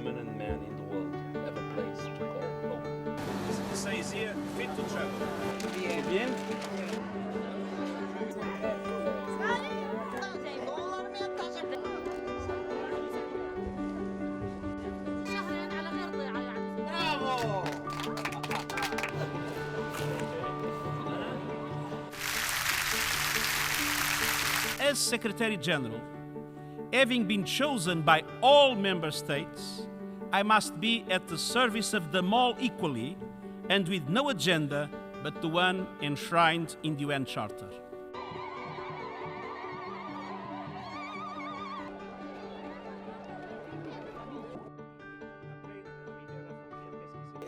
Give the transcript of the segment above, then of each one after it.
women and men in the world have a place to call home. It says here, fit to travel. Bien. As Secretary General, having been chosen by all member states, I must be at the service of them all equally and with no agenda but the one enshrined in the UN Charter.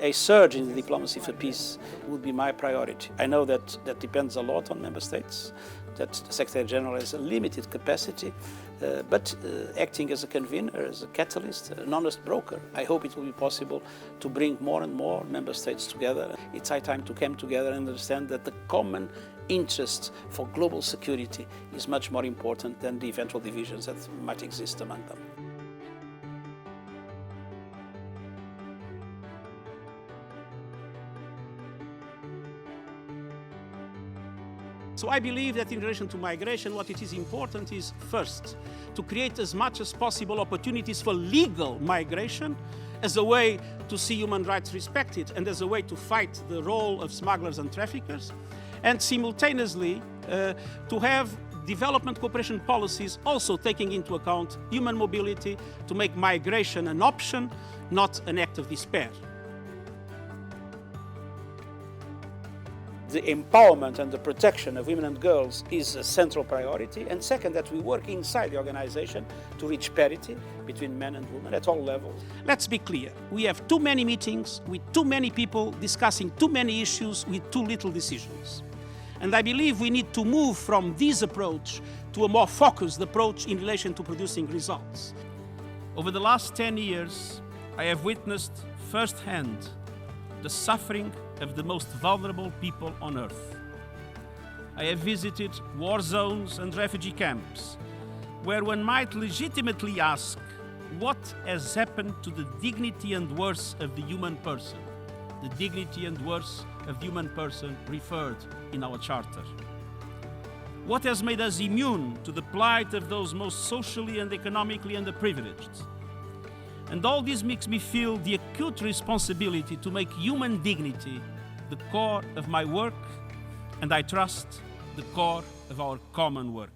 A surge in the diplomacy for peace would be my priority. I know that depends a lot on member states, that the Secretary General has a limited capacity, but acting as a convener, as a catalyst, an honest broker, I hope it will be possible to bring more and more member states together. It's high time to come together and understand that the common interest for global security is much more important than the eventual divisions that might exist among them. So I believe that in relation to migration, what it is important is, first, to create as much as possible opportunities for legal migration as a way to see human rights respected and as a way to fight the role of smugglers and traffickers, and simultaneously to have development cooperation policies also taking into account human mobility to make migration an option, not an act of despair. The empowerment and the protection of women and girls is a central priority. And second, that we work inside the organization to reach parity between men and women at all levels. Let's be clear, we have too many meetings with too many people discussing too many issues with too little decisions. And I believe we need to move from this approach to a more focused approach in relation to producing results. Over the last 10 years, I have witnessed firsthand the suffering of the most vulnerable people on earth. I have visited war zones and refugee camps where one might legitimately ask what has happened to the dignity and worth of the human person, the dignity and worth of the human person referred in our Charter. What has made us immune to the plight of those most socially and economically underprivileged? And all this makes me feel the acute responsibility to make human dignity the core of my work, and I trust the core of our common work.